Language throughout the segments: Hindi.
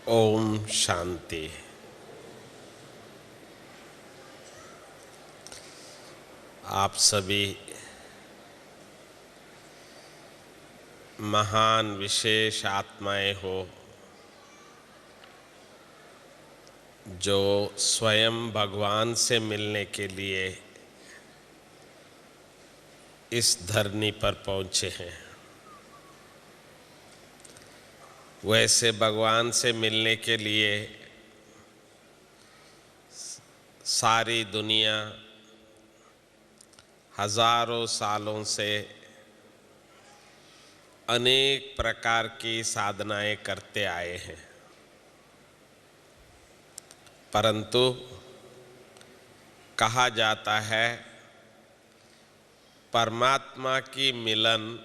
ओम शांति। आप सभी महान विशेष आत्माएं हो जो स्वयं भगवान से मिलने के लिए इस धरनी पर पहुंचे हैं। वैसे भगवान से मिलने के लिए सारी दुनिया हजारों सालों से अनेक प्रकार की साधनाएं करते आए हैं, परंतु कहा जाता है परमात्मा की मिलन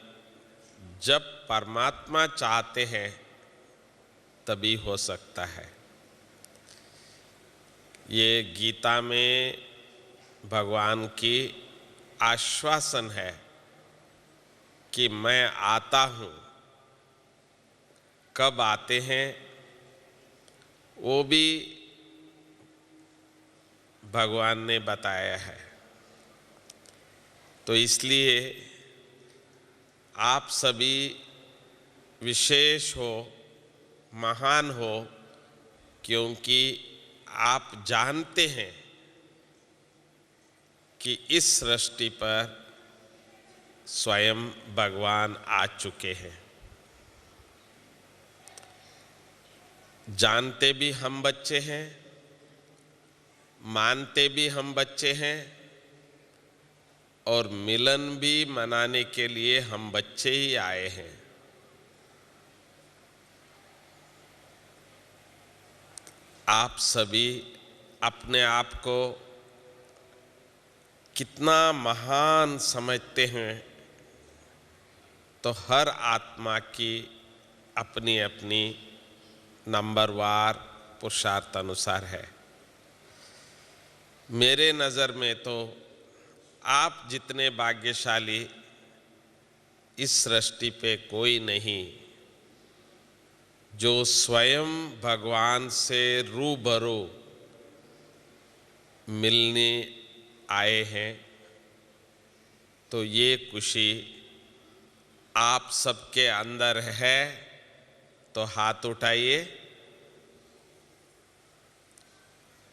जब परमात्मा चाहते हैं तभी हो सकता है। ये गीता में भगवान की आश्वासन है कि मैं आता हूँ। कब आते हैं वो भी भगवान ने बताया है। तो इसलिए आप सभी विशेष हो, महान हो, क्योंकि आप जानते हैं कि इस सृष्टि पर स्वयं भगवान आ चुके हैं। जानते भी हम बच्चे हैं, मानते भी हम बच्चे हैं, और मिलन भी मनाने के लिए हम बच्चे ही आए हैं। आप सभी अपने आप को कितना महान समझते हैं, तो हर आत्मा की अपनी अपनी नंबरवार पुरुषार्थ अनुसार है। मेरे नज़र में तो आप जितने भाग्यशाली इस सृष्टि पे कोई नहीं जो स्वयं भगवान से रूबरू मिलने आए हैं। तो ये खुशी आप सबके अंदर है, तो हाथ उठाइए।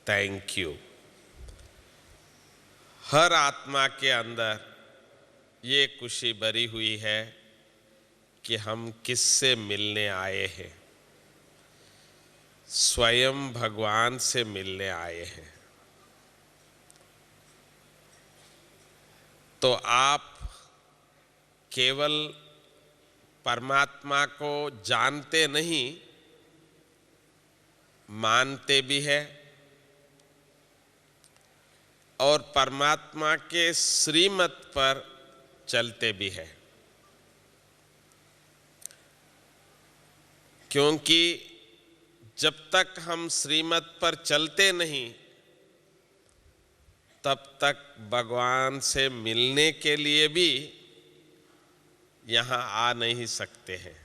Thank you. हर आत्मा के अंदर ये खुशी भरी हुई है कि हम किससे मिलने आए हैं। स्वयं भगवान से मिलने आए हैं। तो आप केवल परमात्मा को जानते नहीं, मानते भी है, और परमात्मा के श्रीमत पर चलते भी है। क्योंकि जब तक हम श्रीमत पर चलते नहीं तब तक भगवान से मिलने के लिए भी यहाँ आ नहीं सकते हैं।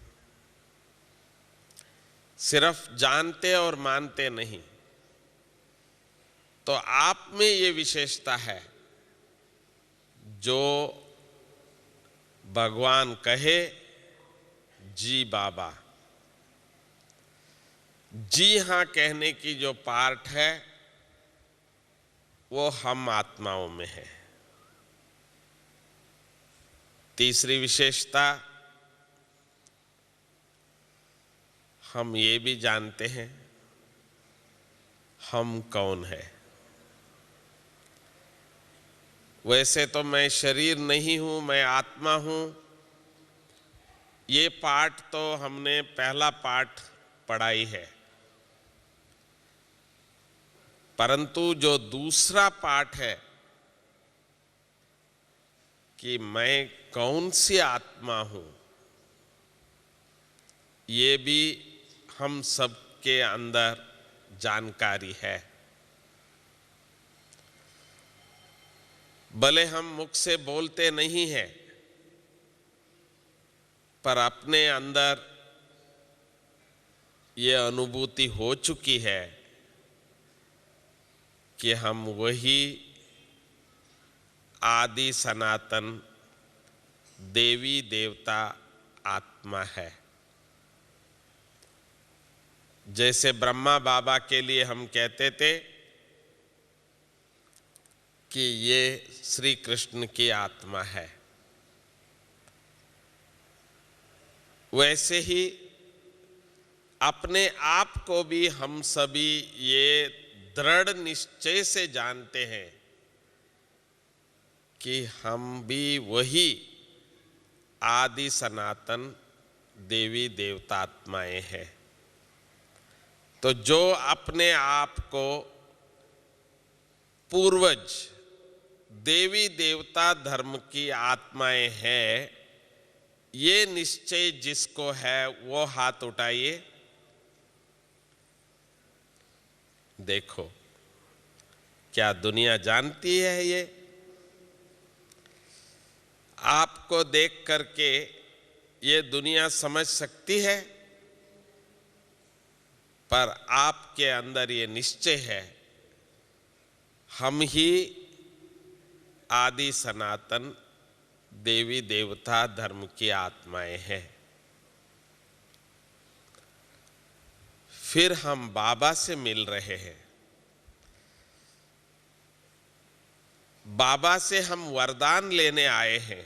सिर्फ जानते और मानते नहीं। तो आप में ये विशेषता है, जो भगवान कहे जी बाबा, जी हाँ कहने की जो पार्ट है वो हम आत्माओं में है। तीसरी विशेषता, हम ये भी जानते हैं हम कौन है। वैसे तो मैं शरीर नहीं हूं, मैं आत्मा हूं। ये पाठ तो हमने पहला पाठ पढ़ाई है, परंतु जो दूसरा पाठ है कि मैं कौन सी आत्मा हूं, ये भी हम सबके अंदर जानकारी है। भले हम मुख से बोलते नहीं हैं, पर अपने अंदर ये अनुभूति हो चुकी है कि हम वही आदि सनातन देवी देवता आत्मा है। जैसे ब्रह्मा बाबा के लिए हम कहते थे कि ये श्री कृष्ण की आत्मा है, वैसे ही अपने आप को भी हम सभी ये दृढ़ निश्चय से जानते हैं कि हम भी वही आदि सनातन देवी देवतात्माएं हैं। तो जो अपने आप को पूर्वज देवी देवता धर्म की आत्माएं हैं, ये निश्चय जिसको है वो हाथ उठाइए। देखो क्या दुनिया जानती है ये? आपको देख करके ये दुनिया समझ सकती है, पर आपके अंदर ये निश्चय है हम ही आदि सनातन देवी देवता धर्म की आत्माएं हैं। फिर हम बाबा से मिल रहे हैं। बाबा से हम वरदान लेने आए हैं।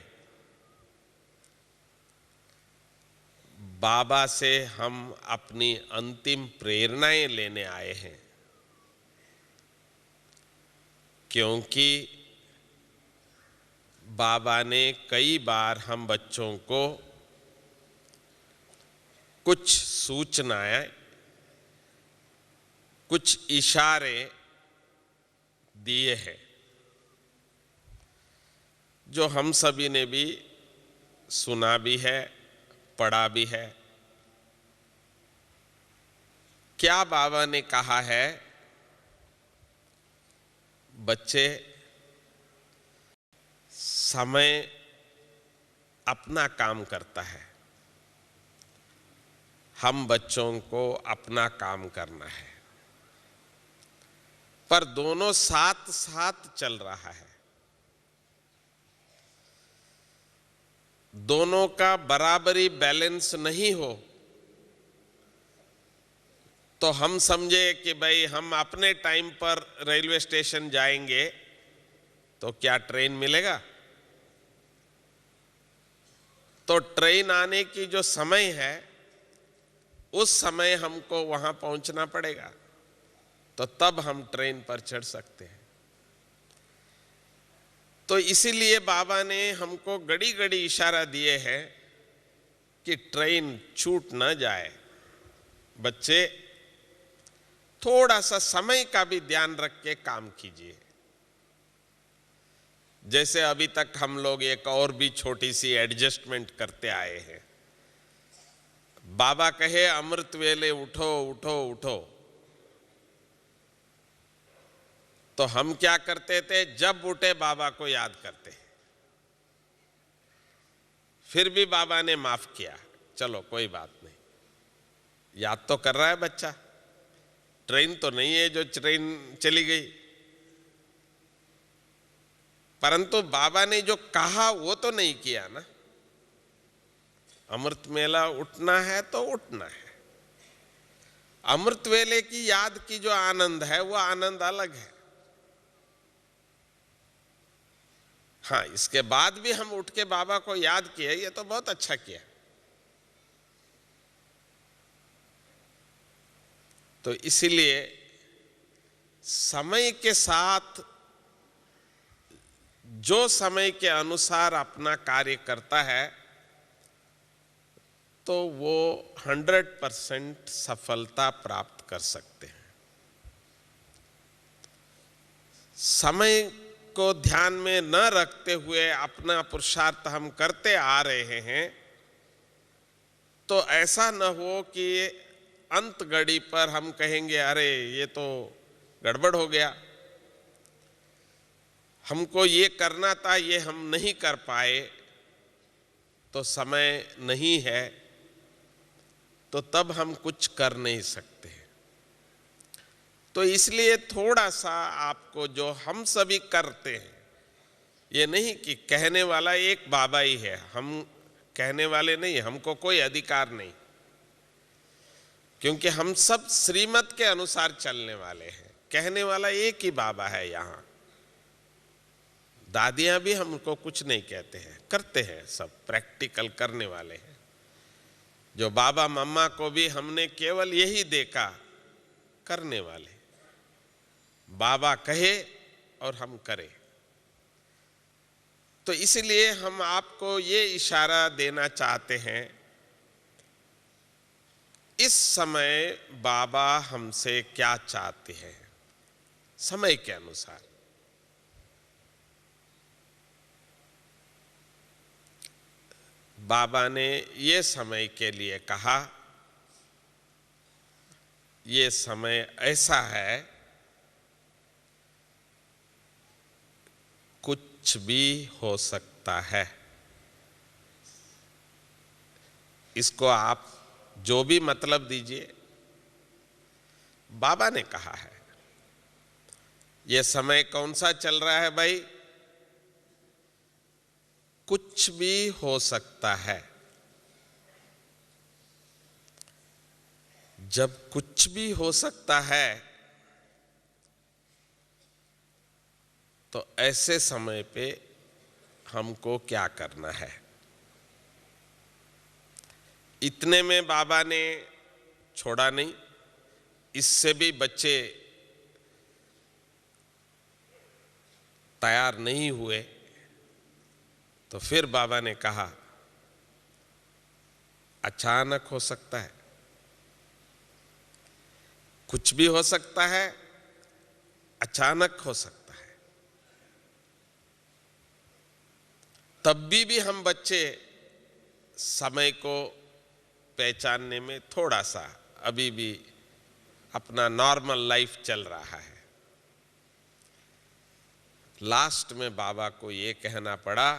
बाबा से हम अपनी अंतिम प्रेरणाएं लेने आए हैं, क्योंकि बाबा ने कई बार हम बच्चों को कुछ सूचनाएं, कुछ इशारे दिए हैं, जो हम सभी ने भी सुना भी है, पढ़ा भी है। क्या बाबा ने कहा है? बच्चे, समय अपना काम करता है, हम बच्चों को अपना काम करना है, पर दोनों साथ साथ चल रहा है। दोनों का बराबरी बैलेंस नहीं हो तो हम समझे कि भाई हम अपने टाइम पर रेलवे स्टेशन जाएंगे तो क्या ट्रेन मिलेगा? तो ट्रेन आने की जो समय है उस समय हमको वहां पहुंचना पड़ेगा, तो तब हम ट्रेन पर चढ़ सकते हैं। तो इसीलिए बाबा ने हमको घड़ी घड़ी इशारा दिए हैं कि ट्रेन छूट न जाए। बच्चे, थोड़ा सा समय का भी ध्यान रख के काम कीजिए। जैसे अभी तक हम लोग एक और भी छोटी सी एडजस्टमेंट करते आए हैं। बाबा कहे अमृत वेले उठो उठो उठो, तो हम क्या करते थे? जब उठे बाबा को याद करते। फिर भी बाबा ने माफ किया, चलो कोई बात नहीं, याद तो कर रहा है बच्चा, ट्रेन तो नहीं है जो ट्रेन चली गई। परंतु बाबा ने जो कहा वो तो नहीं किया ना। अमृत वेला उठना है तो उठना है। अमृत वेले की याद की जो आनंद है वो आनंद अलग है। हाँ, इसके बाद भी हम उठ के बाबा को याद किए, ये तो बहुत अच्छा किया। तो इसीलिए समय के साथ जो समय के अनुसार अपना कार्य करता है तो वो 100% सफलता प्राप्त कर सकते हैं। समय को ध्यान में न रखते हुए अपना पुरुषार्थ हम करते आ रहे हैं, तो ऐसा न हो कि अंत घड़ी पर हम कहेंगे अरे ये तो गड़बड़ हो गया, हमको ये करना था, ये हम नहीं कर पाए, तो समय नहीं है, तो तब हम कुछ कर नहीं सकते। तो इसलिए थोड़ा सा आपको जो हम सभी करते हैं, ये नहीं कि कहने वाला एक बाबा ही है, हम कहने वाले नहीं, हमको कोई अधिकार नहीं, क्योंकि हम सब श्रीमत के अनुसार चलने वाले हैं। कहने वाला एक ही बाबा है। यहाँ दादियां भी हमको कुछ नहीं कहते हैं, करते हैं, सब प्रैक्टिकल करने वाले हैं। जो बाबा मम्मा को भी हमने केवल यही देखा, करने वाले। बाबा कहे और हम करें। तो इसलिए हम आपको ये इशारा देना चाहते हैं, इस समय बाबा हमसे क्या चाहते हैं समय के अनुसार। बाबा ने ये समय के लिए कहा, ये समय ऐसा है, कुछ भी हो सकता है। इसको आप जो भी मतलब दीजिए, बाबा ने कहा है। ये समय कौन सा चल रहा है भाई? कुछ भी हो सकता है। जब कुछ भी हो सकता है, तो ऐसे समय पे हमको क्या करना है? इतने में बाबा ने छोड़ा नहीं। इससे भी बच्चे तैयार नहीं हुए, तो फिर बाबा ने कहा, अचानक हो सकता है, कुछ भी हो सकता है, अचानक हो सकता है। तब भी हम बच्चे समय को पहचानने में थोड़ा सा अभी भी अपना नॉर्मल लाइफ चल रहा है। लास्ट में बाबा को ये कहना पड़ा,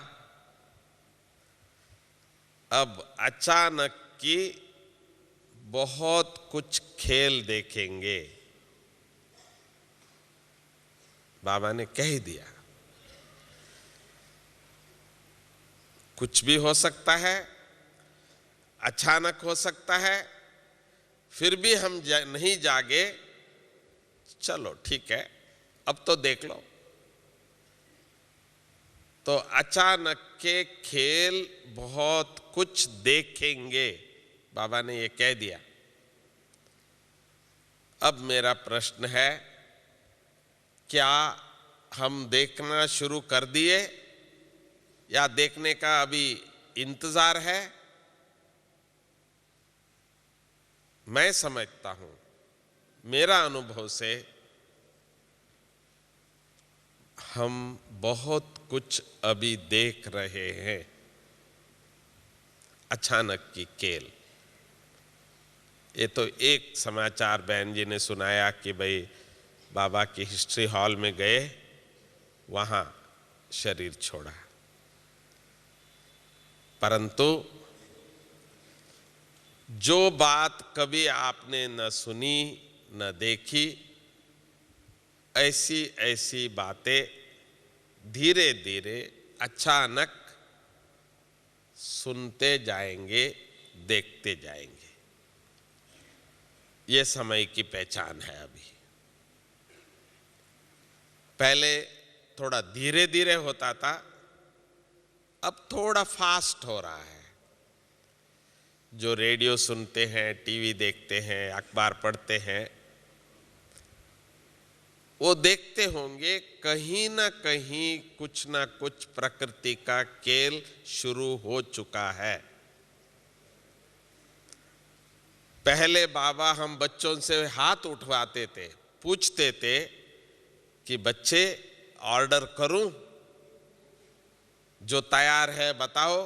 अब अचानक की बहुत कुछ खेल देखेंगे। बाबा ने कह दिया, कुछ भी हो सकता है, अचानक हो सकता है, फिर भी हम नहीं जागे, चलो ठीक है, अब तो देख लो। तो अचानक के खेल बहुत कुछ देखेंगे, बाबा ने ये कह दिया। अब मेरा प्रश्न है, क्या हम देखना शुरू कर दिए या देखने का अभी इंतजार है? मैं समझता हूं, मेरा अनुभव से हम बहुत कुछ अभी देख रहे हैं। अचानक की खेल। ये तो एक समाचार बहन जी ने सुनाया कि भाई बाबा की हिस्ट्री हॉल में गए, वहां शरीर छोड़ा। परंतु जो बात कभी आपने न सुनी न देखी, ऐसी ऐसी बातें धीरे धीरे अचानक सुनते जाएंगे, देखते जाएंगे। ये समय की पहचान है। अभी पहले थोड़ा धीरे धीरे होता था, अब थोड़ा फास्ट हो रहा है। जो रेडियो सुनते हैं, टीवी देखते हैं, अखबार पढ़ते हैं, वो देखते होंगे कहीं ना कहीं कुछ ना कुछ प्रकृति का खेल शुरू हो चुका है। पहले बाबा हम बच्चों से हाथ उठवाते थे, पूछते थे कि बच्चे ऑर्डर करूं? जो तैयार है बताओ,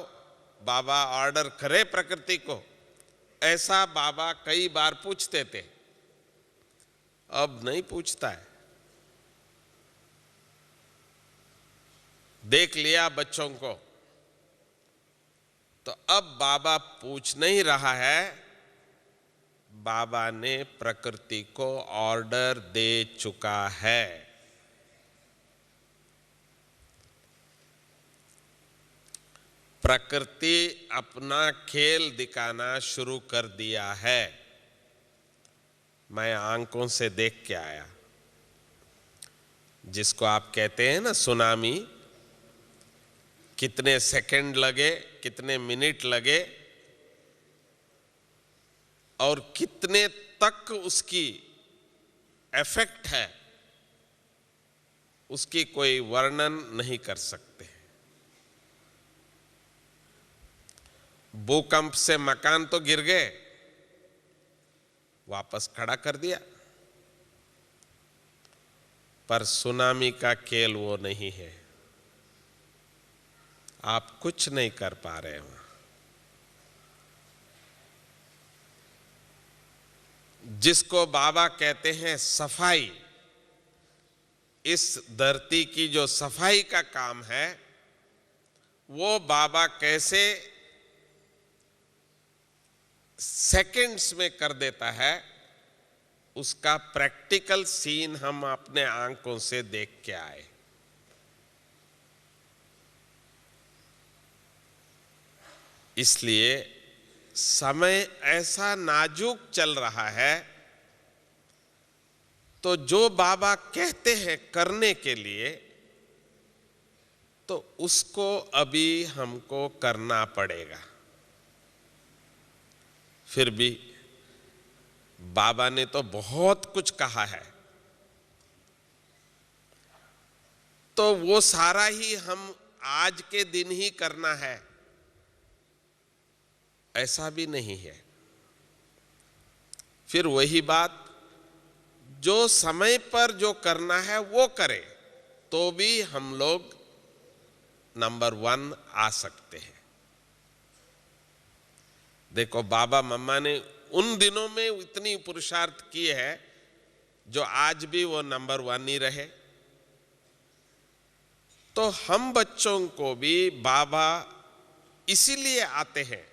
बाबा ऑर्डर करे प्रकृति को। ऐसा बाबा कई बार पूछते थे। अब नहीं पूछता है। देख लिया बच्चों को, तो अब बाबा पूछ नहीं रहा है, बाबा ने प्रकृति को ऑर्डर दे चुका है। प्रकृति अपना खेल दिखाना शुरू कर दिया है। मैं आंखों से देख के आया। जिसको आप कहते हैं ना सुनामी, कितने सेकंड लगे, कितने मिनट लगे और कितने तक उसकी इफेक्ट है, उसकी कोई वर्णन नहीं कर सकते। भूकंप से मकान तो गिर गए, वापस खड़ा कर दिया, पर सुनामी का खेल वो नहीं है। आप कुछ नहीं कर पा रहे हो। जिसको बाबा कहते हैं सफाई, इस धरती की जो सफाई का काम है, वो बाबा कैसे सेकंड्स में कर देता है, उसका प्रैक्टिकल सीन हम अपने आंखों से देख के आए। इसलिए समय ऐसा नाजुक चल रहा है, तो जो बाबा कहते हैं करने के लिए, तो उसको अभी हमको करना पड़ेगा। फिर भी बाबा ने तो बहुत कुछ कहा है, तो वो सारा ही हम आज के दिन ही करना है, ऐसा भी नहीं है। फिर वही बात, जो समय पर जो करना है वो करे, तो भी हम लोग नंबर 1 आ सकते हैं। देखो, बाबा मम्मा ने उन दिनों में इतनी पुरुषार्थ की है, जो आज भी वो नंबर 1 ही रहे। तो हम बच्चों को भी बाबा इसीलिए आते हैं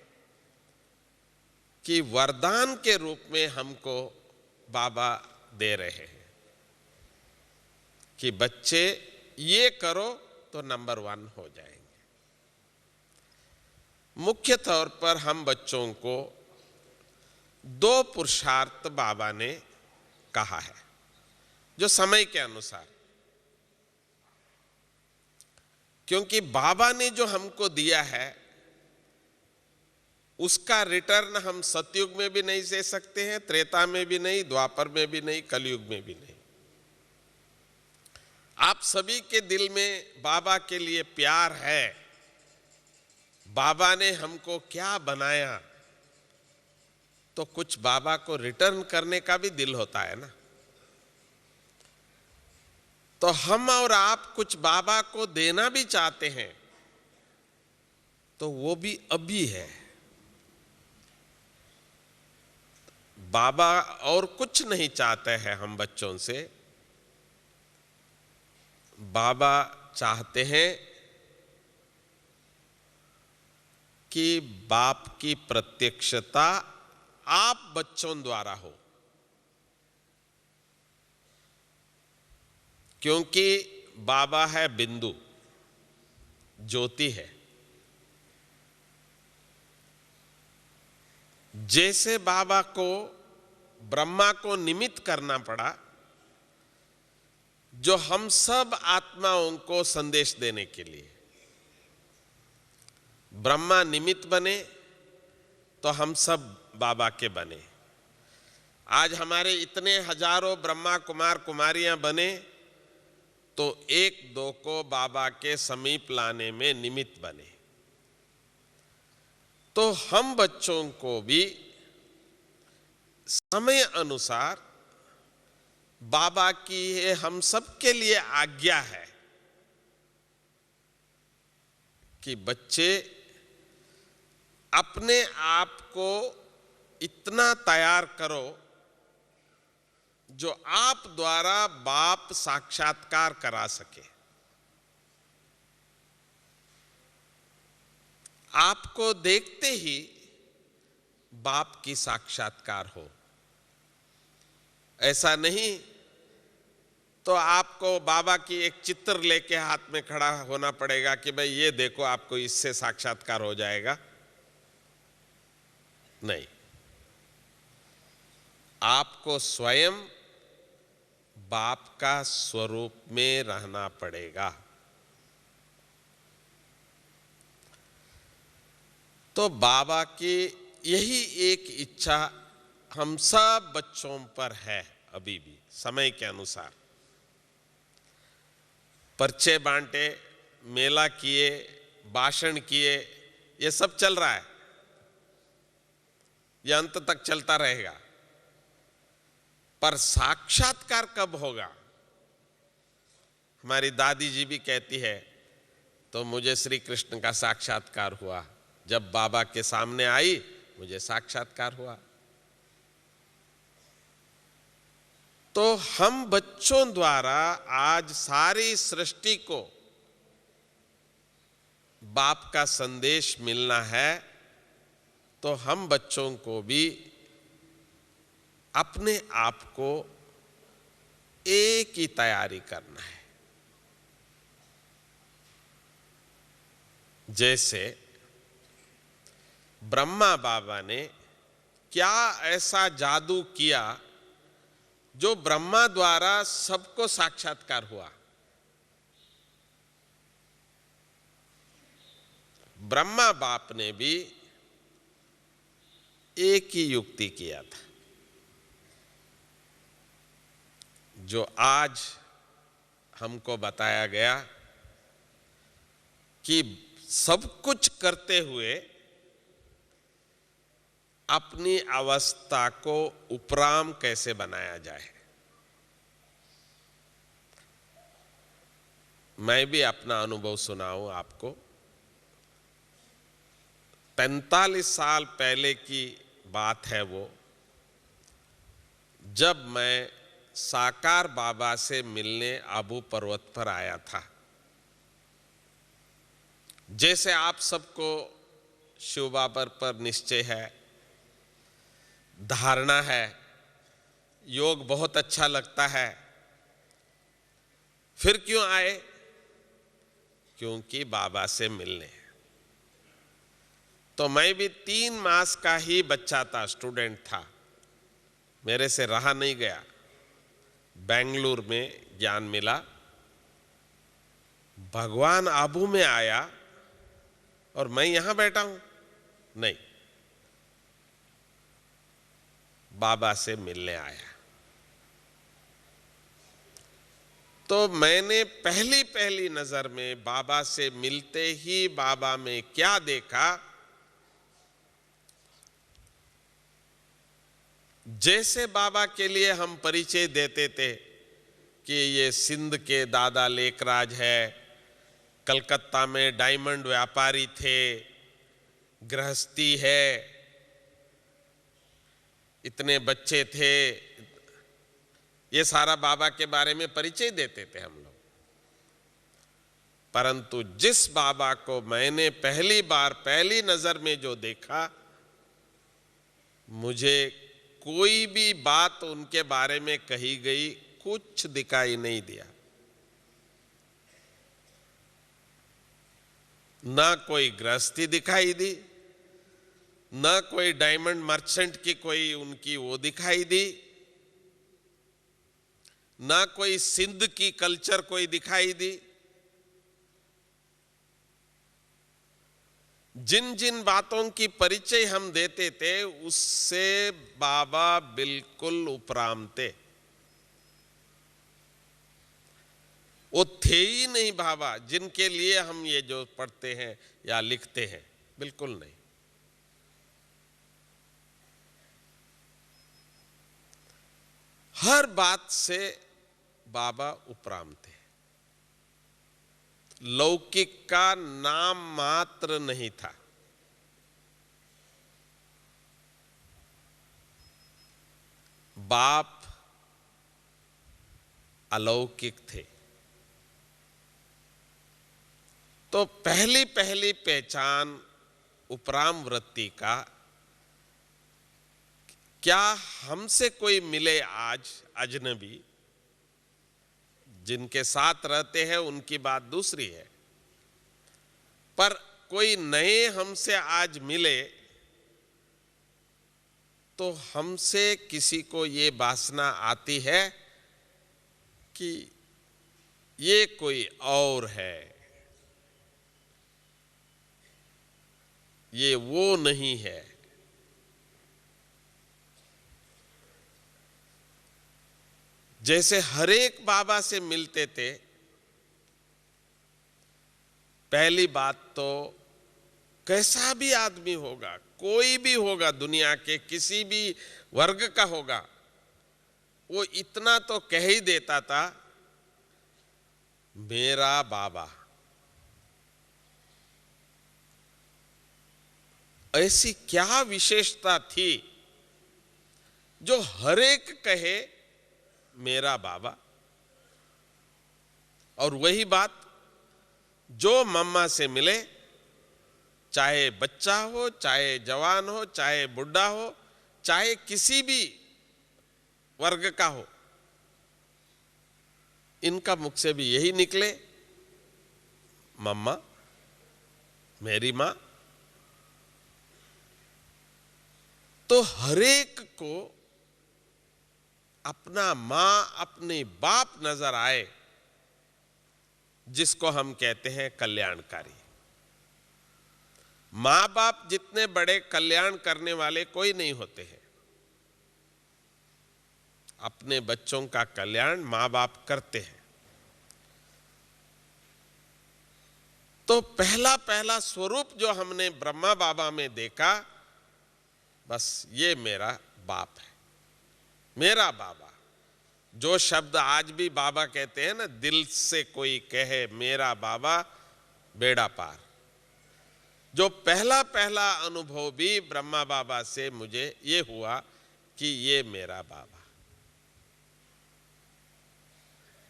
कि वरदान के रूप में हमको बाबा दे रहे हैं कि बच्चे ये करो तो नंबर 1 हो जाएंगे। मुख्य तौर पर हम बच्चों को 2 पुरुषार्थ बाबा ने कहा है, जो समय के अनुसार, क्योंकि बाबा ने जो हमको दिया है उसका रिटर्न हम सतयुग में भी नहीं दे सकते हैं, त्रेता में भी नहीं, द्वापर में भी नहीं, कलयुग में भी नहीं। आप सभी के दिल में बाबा के लिए प्यार है। बाबा ने हमको क्या बनाया, तो कुछ बाबा को रिटर्न करने का भी दिल होता है ना। तो हम और आप कुछ बाबा को देना भी चाहते हैं, तो वो भी अभी है। बाबा और कुछ नहीं चाहते हैं हम बच्चों से। बाबा चाहते हैं कि बाप की प्रत्यक्षता आप बच्चों द्वारा हो, क्योंकि बाबा है बिंदु, ज्योति है। जैसे बाबा को ब्रह्मा को निमित्त करना पड़ा, जो हम सब आत्माओं को संदेश देने के लिए, ब्रह्मा निमित्त बने तो हम सब बाबा के बने। आज हमारे इतने हजारों ब्रह्मा कुमार कुमारियां बने, तो 1-2 को बाबा के समीप लाने में निमित्त बने। तो हम बच्चों को भी समय अनुसार बाबा की ये हम सबके लिए आज्ञा है कि बच्चे अपने आप को इतना तैयार करो जो आप द्वारा बाप साक्षात्कार करा सके। आपको देखते ही बाप की साक्षात्कार हो। ऐसा नहीं तो आपको बाबा की एक चित्र लेके हाथ में खड़ा होना पड़ेगा कि भाई ये देखो, आपको इससे साक्षात्कार हो जाएगा। नहीं, आपको स्वयं बाप का स्वरूप में रहना पड़ेगा। तो बाबा की यही एक इच्छा हम सब बच्चों पर है। अभी भी समय के अनुसार पर्चे बांटे, मेला किए, भाषण किए, ये सब चल रहा है, ये अंत तक चलता रहेगा। पर साक्षात्कार कब होगा? हमारी दादी जी भी कहती है, तो मुझे श्री कृष्ण का साक्षात्कार हुआ, जब बाबा के सामने आई मुझे साक्षात्कार हुआ। तो हम बच्चों द्वारा आज सारी सृष्टि को बाप का संदेश मिलना है, तो हम बच्चों को भी अपने आप को एक ही तैयारी करना है। जैसे ब्रह्मा बाबा ने क्या ऐसा जादू किया जो ब्रह्मा द्वारा सबको साक्षात्कार हुआ। ब्रह्मा बाप ने भी एक ही युक्ति किया था, जो आज हमको बताया गया कि सब कुछ करते हुए अपनी अवस्था को उपराम कैसे बनाया जाए। मैं भी अपना अनुभव सुनाऊं आपको। 45 साल पहले की बात है वो, जब मैं साकार बाबा से मिलने आबू पर्वत पर आया था। जैसे आप सबको शिव बाबा पर निश्चय है, धारणा है, योग बहुत अच्छा लगता है, फिर क्यों आए? क्योंकि बाबा से मिलने। तो मैं भी 3 मास का ही बच्चा था, स्टूडेंट था, मेरे से रहा नहीं गया। बेंगलुरु में ज्ञान मिला, भगवान आबू में आया और मैं यहां बैठा हूं। नहीं, बाबा से मिलने आया। तो मैंने पहली नजर में बाबा से मिलते ही बाबा में क्या देखा, जैसे बाबा के लिए हम परिचय देते थे कि ये सिंध के दादा लेकराज है, कलकत्ता में डायमंड व्यापारी थे, गृहस्थी है, इतने बच्चे थे, ये सारा बाबा के बारे में परिचय देते थे हम लोग। परंतु जिस बाबा को मैंने पहली बार पहली नजर में जो देखा, मुझे कोई भी बात उनके बारे में कही गई कुछ दिखाई नहीं दिया। ना कोई गृहस्थी दिखाई दी, ना कोई डायमंड मर्चेंट की कोई उनकी वो दिखाई दी, ना कोई सिंध की कल्चर कोई दिखाई दी। जिन जिन बातों की परिचय हम देते थे उससे बाबा बिल्कुल उपराम थे। वो थे ही नहीं बाबा जिनके लिए हम ये जो पढ़ते हैं या लिखते हैं, बिल्कुल नहीं। हर बात से बाबा उपराम थे। लौकिक का नाम मात्र नहीं था। बाप अलौकिक थे। तो पहली पहचान उपराम वृत्ति का क्या हमसे कोई मिले आज अजनबी, जिनके साथ रहते हैं उनकी बात दूसरी है, पर कोई नए हमसे आज मिले तो हमसे किसी को ये वासना आती है कि ये कोई और है, ये वो नहीं है। जैसे हरेक बाबा से मिलते थे, पहली बात तो कैसा भी आदमी होगा, कोई भी होगा, दुनिया के किसी भी वर्ग का होगा, वो इतना तो कह ही देता था, मेरा बाबा। ऐसी क्या विशेषता थी जो हरेक कहे मेरा बाबा? और वही बात जो मम्मा से मिले, चाहे बच्चा हो, चाहे जवान हो, चाहे बुढ़ा हो, चाहे किसी भी वर्ग का हो, इनका मुख से भी यही निकले, मम्मा, मेरी मां। तो हरेक को अपना मां, अपने बाप नजर आए, जिसको हम कहते हैं कल्याणकारी। मां बाप जितने बड़े कल्याण करने वाले कोई नहीं होते हैं। अपने बच्चों का कल्याण मां बाप करते हैं। तो पहला पहला स्वरूप जो हमने ब्रह्मा बाबा में देखा, बस ये मेरा बाप है, मेरा बाबा। जो शब्द आज भी बाबा कहते हैं ना, दिल से कोई कहे मेरा बाबा, बेड़ा पार। जो पहला पहला अनुभव भी ब्रह्मा बाबा से मुझे ये हुआ कि ये मेरा बाबा।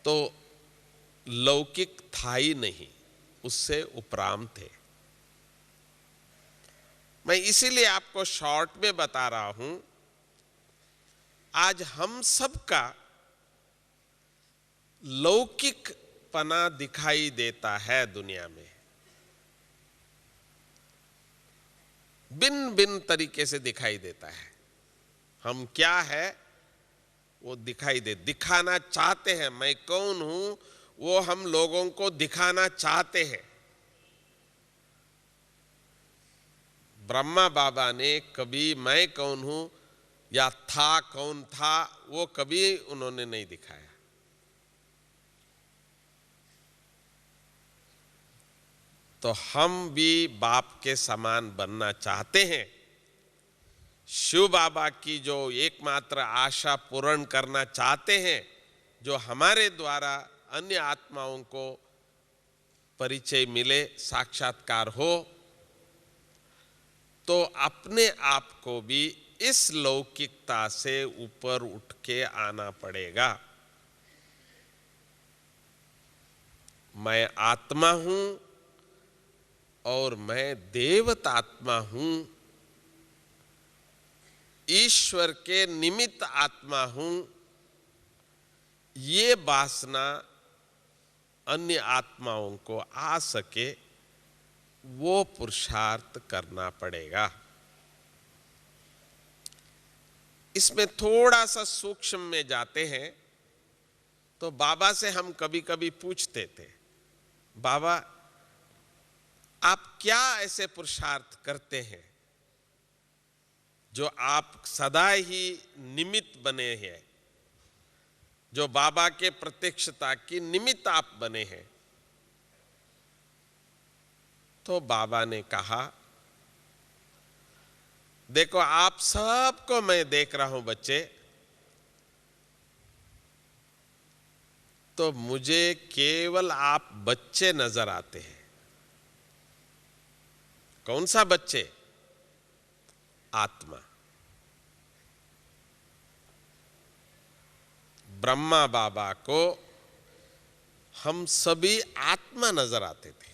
तो लौकिक था ही नहीं, उससे उपराम थे। मैं इसीलिए आपको शॉर्ट में बता रहा हूं, आज हम सबका लौकिक पना दिखाई देता है दुनिया में, भिन्न भिन्न तरीके से दिखाई देता है। हम क्या है वो दिखाना चाहते हैं। मैं कौन हूं वो हम लोगों को दिखाना चाहते हैं। ब्रह्मा बाबा ने कभी मैं कौन हूं या था कौन था, वो कभी उन्होंने नहीं दिखाया। तो हम भी बाप के समान बनना चाहते हैं। शिव बाबा की जो एकमात्र आशा पूर्ण करना चाहते हैं, जो हमारे द्वारा अन्य आत्माओं को परिचय मिले, साक्षात्कार हो, तो अपने आप को भी इस लौकिकता से ऊपर उठ के आना पड़ेगा। मैं आत्मा हूं और मैं देवतात्मा हूं, ईश्वर के निमित्त आत्मा हूं। ये वासना अन्य आत्माओं को आ सके, वो पुरुषार्थ करना पड़ेगा। इसमें थोड़ा सा सूक्ष्म में जाते हैं तो बाबा से हम कभी कभी पूछते थे, बाबा आप क्या ऐसे पुरुषार्थ करते हैं जो आप सदा ही निमित्त बने हैं, जो बाबा के प्रत्यक्षता की निमित्त आप बने हैं? तो बाबा ने कहा, देखो आप सबको मैं देख रहा हूं बच्चे, तो मुझे केवल आप बच्चे नजर आते हैं। कौन सा बच्चे? आत्मा। ब्रह्मा बाबा को हम सभी आत्मा नजर आते थे।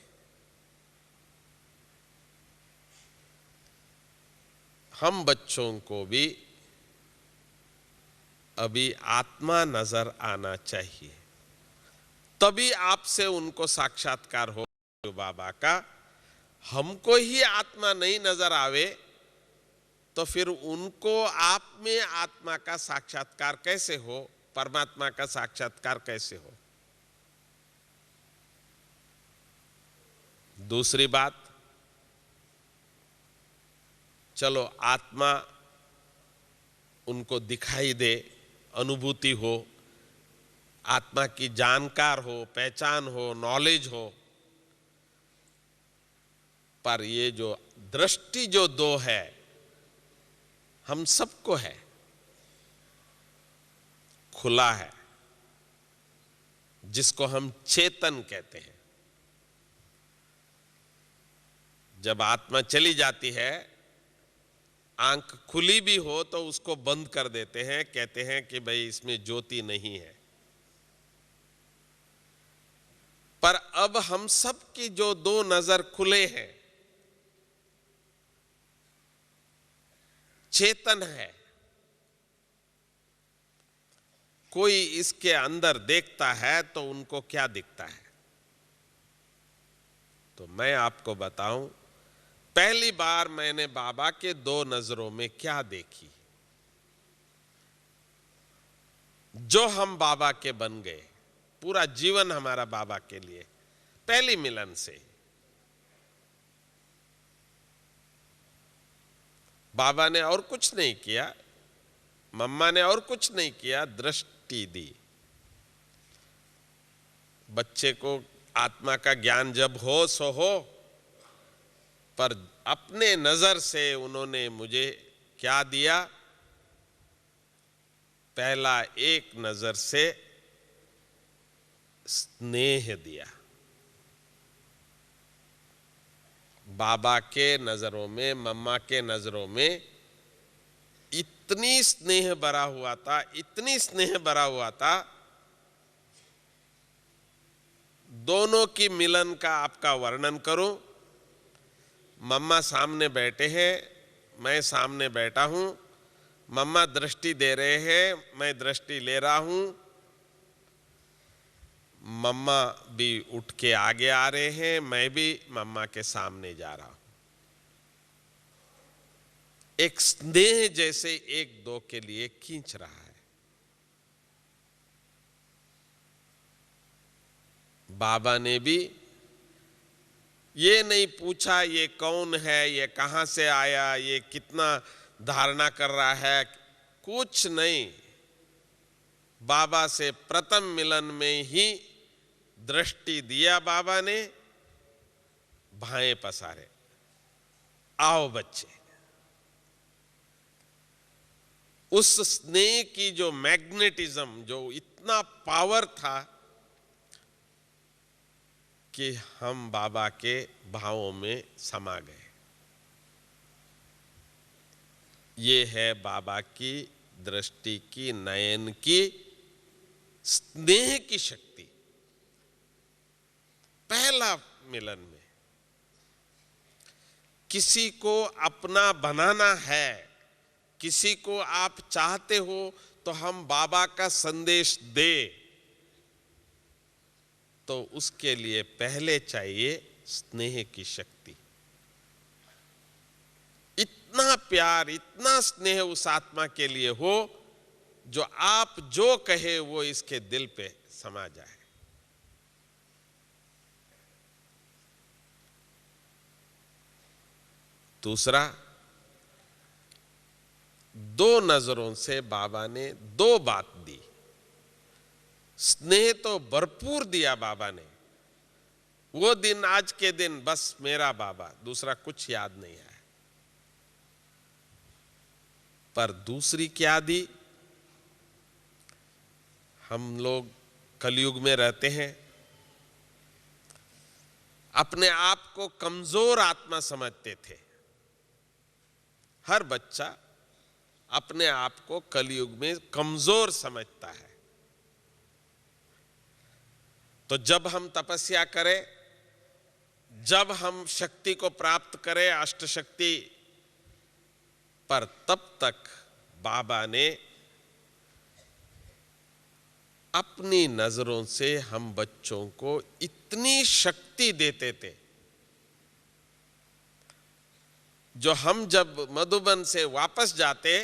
हम बच्चों को भी अभी आत्मा नजर आना चाहिए, तभी आपसे उनको साक्षात्कार हो बाबा का। हमको ही आत्मा नहीं नजर आवे तो फिर उनको आप में आत्मा का साक्षात्कार कैसे हो, परमात्मा का साक्षात्कार कैसे हो। दूसरी बात, चलो आत्मा उनको दिखाई दे, अनुभूति हो, आत्मा की जानकार हो, पहचान हो, नॉलेज हो, पर ये जो दृष्टि जो दो है हम सबको है, खुला है, जिसको हम चेतन कहते हैं। जब आत्मा चली जाती है, आंख खुली भी हो तो उसको बंद कर देते हैं, कहते हैं कि भाई इसमें ज्योति नहीं है। पर अब हम सब की जो दो नजर खुले हैं, चेतन है, कोई इसके अंदर देखता है तो उनको क्या दिखता है। तो मैं आपको बताऊं, पहली बार मैंने बाबा के दो नजरों में क्या देखी, जो हम बाबा के बन गए, पूरा जीवन हमारा बाबा के लिए, पहली मिलन से। बाबा ने और कुछ नहीं किया, मम्मा ने और कुछ नहीं किया, दृष्टि दी। बच्चे को आत्मा का ज्ञान जब हो सो हो, पर अपने नजर से उन्होंने मुझे क्या दिया, पहला एक नजर से स्नेह दिया। बाबा के नजरों में, मम्मा के नजरों में इतनी स्नेह भरा हुआ था, इतनी स्नेह भरा हुआ था। दोनों की मिलन का आपका वर्णन करूं, मम्मा सामने बैठे हैं, मैं सामने बैठा हूं, मम्मा दृष्टि दे रहे हैं, मैं दृष्टि ले रहा हूं, मम्मा भी उठ के आगे आ रहे हैं, मैं भी मम्मा के सामने जा रहा हूं। एक स्नेह जैसे एक दो के लिए खींच रहा है। बाबा ने भी ये नहीं पूछा ये कौन है, ये कहां से आया, ये कितना धारणा कर रहा है, कुछ नहीं। बाबा से प्रथम मिलन में ही दृष्टि दिया बाबा ने, भाएं पसारे, आओ बच्चे। उस स्नेह की जो मैग्नेटिज्म, जो इतना पावर था कि हम बाबा के भावों में समा गए। ये है बाबा की दृष्टि की, नयन की, स्नेह की शक्ति। पहला मिलन में किसी को अपना बनाना है, किसी को आप चाहते हो तो हम बाबा का संदेश दे, तो उसके लिए पहले चाहिए स्नेह की शक्ति। इतना प्यार, इतना स्नेह उस आत्मा के लिए हो जो आप जो कहे वो इसके दिल पे समा जाए। दूसरा, दो नजरों से बाबा ने दो बात दी। स्नेह तो भरपूर दिया बाबा ने। वो दिन, आज के दिन बस मेरा बाबा, दूसरा कुछ याद नहीं है। पर दूसरी क्या दी? हम लोग कलयुग में रहते हैं, अपने आप को कमजोर आत्मा समझते थे। हर बच्चा अपने आप को कलयुग में कमजोर समझता है। तो जब हम तपस्या करें, जब हम शक्ति को प्राप्त करें, अष्ट शक्ति, पर तब तक बाबा ने अपनी नजरों से हम बच्चों को इतनी शक्ति देते थे, जो हम जब मधुबन से वापस जाते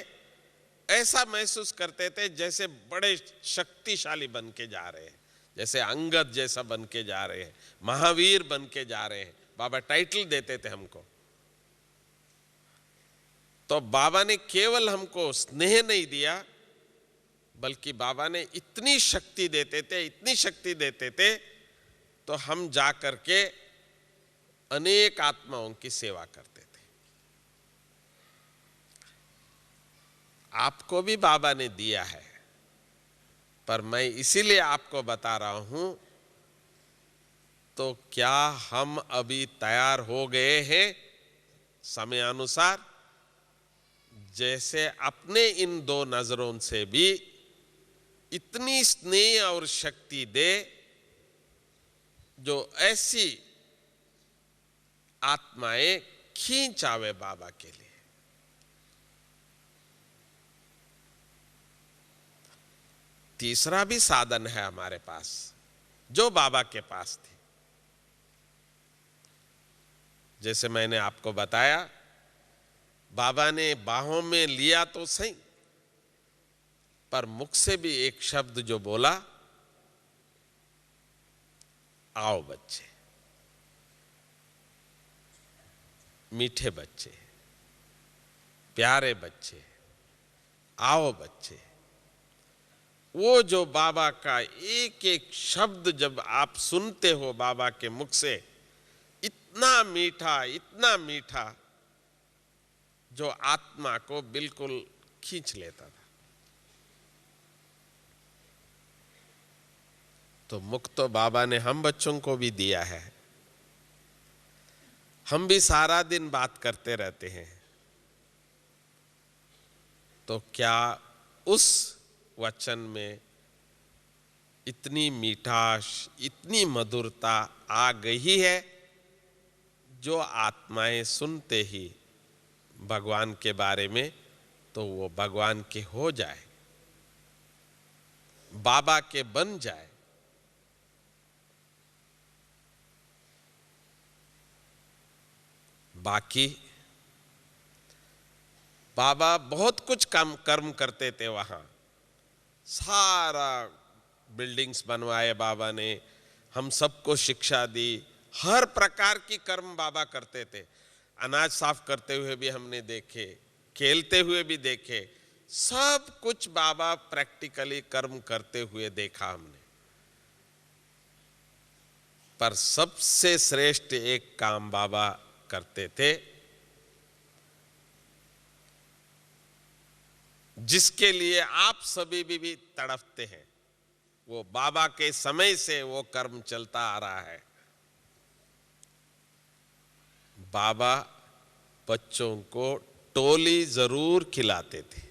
ऐसा महसूस करते थे जैसे बड़े शक्तिशाली बन के जा रहे हैं, जैसे अंगद जैसा बन के जा रहे हैं, महावीर बन के जा रहे हैं। बाबा टाइटल देते थे हमको। तो बाबा ने केवल हमको स्नेह नहीं दिया, बल्कि बाबा ने इतनी शक्ति देते थे, इतनी शक्ति देते थे, तो हम जा करके अनेक आत्माओं की सेवा करते थे। आपको भी बाबा ने दिया है, पर मैं इसीलिए आपको बता रहा हूं, तो क्या हम अभी तैयार हो गए हैं समयानुसार, जैसे अपने इन दो नजरों से भी इतनी स्नेह और शक्ति दे, जो ऐसी आत्माएं खींच आवे बाबा के लिए। तीसरा भी साधन है हमारे पास, जो बाबा के पास थी। जैसे मैंने आपको बताया, बाबा ने बाहों में लिया तो सही, पर मुख से भी एक शब्द जो बोला, आओ बच्चे, मीठे बच्चे, प्यारे बच्चे, आओ बच्चे। वो जो बाबा का एक एक शब्द जब आप सुनते हो बाबा के मुख से, इतना मीठा, इतना मीठा, जो आत्मा को बिल्कुल खींच लेता था। तो मुख तो बाबा ने हम बच्चों को भी दिया है। हम भी सारा दिन बात करते रहते हैं, तो क्या उस वचन में इतनी मिठास, इतनी मधुरता आ गई है, जो आत्माएं सुनते ही भगवान के बारे में, तो वो भगवान के हो जाए, बाबा के बन जाए। बाकी बाबा बहुत कुछ काम कर्म करते थे वहां, सारा बिल्डिंग्स बनवाए बाबा ने, हम सबको शिक्षा दी, हर प्रकार की कर्म बाबा करते थे। अनाज साफ करते हुए भी हमने देखे, खेलते हुए भी देखे, सब कुछ बाबा प्रैक्टिकली कर्म करते हुए देखा हमने। पर सबसे श्रेष्ठ एक काम बाबा करते थे, जिसके लिए आप सभी भी तड़पते हैं। वो बाबा के समय से वो कर्म चलता आ रहा है। बाबा बच्चों को टोली जरूर खिलाते थे।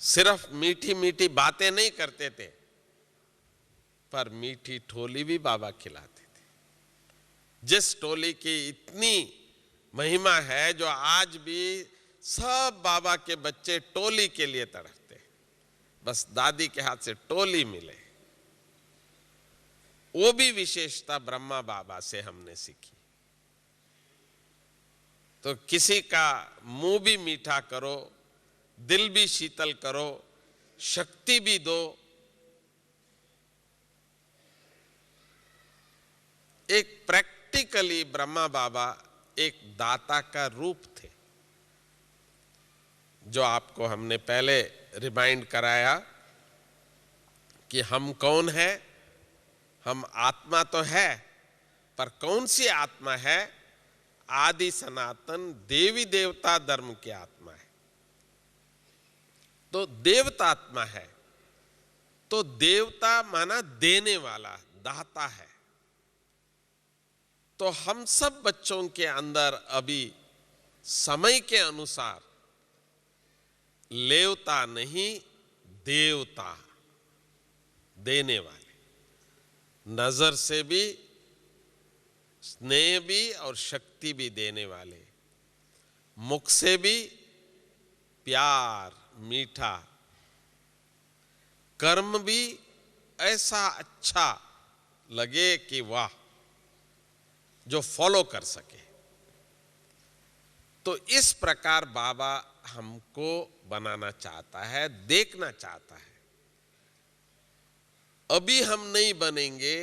सिर्फ मीठी मीठी बातें नहीं करते थे, पर मीठी टोली भी बाबा खिलाते थे। जिस टोली की इतनी महिमा है, जो आज भी सब बाबा के बच्चे टोली के लिए तड़पते, बस दादी के हाथ से टोली मिले। वो भी विशेषता ब्रह्मा बाबा से हमने सीखी। तो किसी का मुंह भी मीठा करो, दिल भी शीतल करो, शक्ति भी दो। एक प्रैक्टिकली ब्रह्मा बाबा एक दाता का रूप थे, जो आपको हमने पहले रिमाइंड कराया कि हम कौन है। हम आत्मा तो है, पर कौन सी आत्मा है? आदि सनातन देवी देवता धर्म की आत्मा है। तो देवता आत्मा है, तो देवता माना देने वाला, दाता है। तो हम सब बच्चों के अंदर अभी समय के अनुसार लेवता नहीं, देवता, देने वाले, नजर से भी, स्नेह भी और शक्ति भी देने वाले, मुख से भी प्यार, मीठा, कर्म भी ऐसा अच्छा लगे कि वाह, जो फॉलो कर सके। तो इस प्रकार बाबा हमको बनाना चाहता है, देखना चाहता है। अभी हम नहीं बनेंगे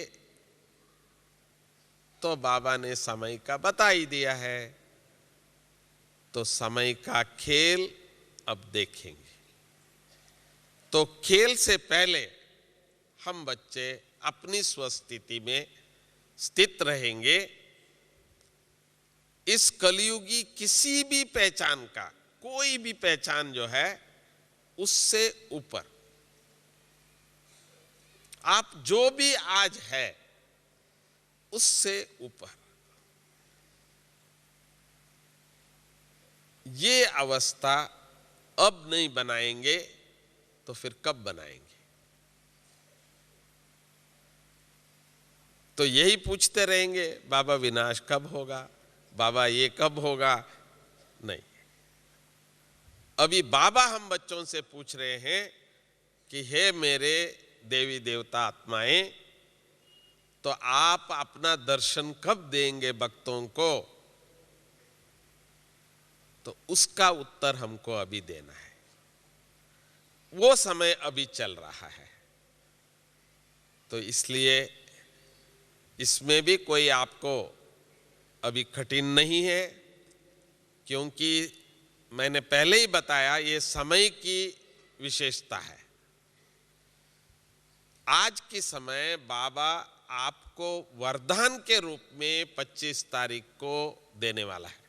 तो बाबा ने समय का बता ही दिया है, तो समय का खेल अब देखेंगे। तो खेल से पहले हम बच्चे अपनी स्वस्थिति में स्थित रहेंगे। इस कलयुगी किसी भी पहचान का, कोई भी पहचान जो है उससे ऊपर आप जो भी आज है उससे ऊपर ये अवस्था अब नहीं बनाएंगे तो फिर कब बनाएंगे? तो यही पूछते रहेंगे, बाबा विनाश कब होगा, बाबा ये कब होगा? नहीं, अभी बाबा हम बच्चों से पूछ रहे हैं कि हे मेरे देवी देवता आत्माएं, तो आप अपना दर्शन कब देंगे भक्तों को? तो उसका उत्तर हमको अभी देना है। वो समय अभी चल रहा है। तो इसलिए इसमें भी कोई आपको अभी कठिन नहीं है, क्योंकि मैंने पहले ही बताया ये समय की विशेषता है। आज के समय बाबा आपको वरदान के रूप में 25 तारीख को देने वाला है।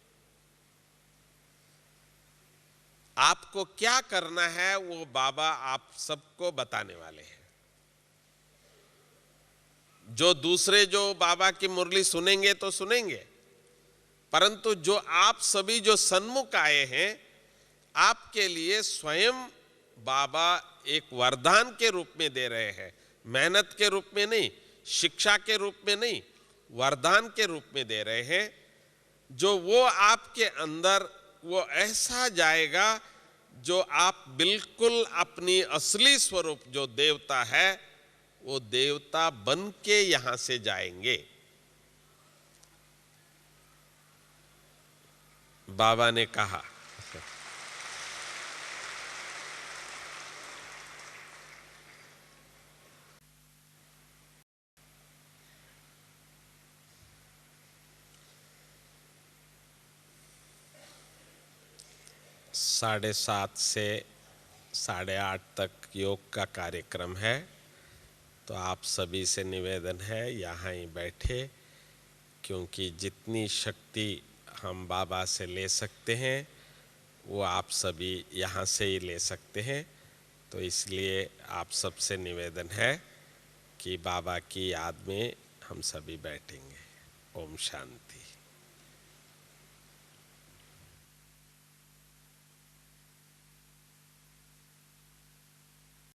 आपको क्या करना है वो बाबा आप सबको बताने वाले हैं। जो दूसरे जो बाबा की मुरली सुनेंगे तो सुनेंगे, परंतु जो आप सभी जो सन्मुख आए हैं, आपके लिए स्वयं बाबा एक वरदान के रूप में दे रहे हैं। मेहनत के रूप में नहीं, शिक्षा के रूप में नहीं, वरदान के रूप में दे रहे हैं। जो वो आपके अंदर वो ऐसा जाएगा जो आप बिल्कुल अपनी असली स्वरूप जो देवता है वो देवता बन के यहां से जाएंगे। बाबा ने कहा, साढ़े 7 से 8:30 तक योग का कार्यक्रम है। तो आप सभी से निवेदन है यहाँ ही बैठे, क्योंकि जितनी शक्ति हम बाबा से ले सकते हैं वो आप सभी यहाँ से ही ले सकते हैं। तो इसलिए आप सबसे निवेदन है कि बाबा की याद में हम सभी बैठेंगे। ओम शांति।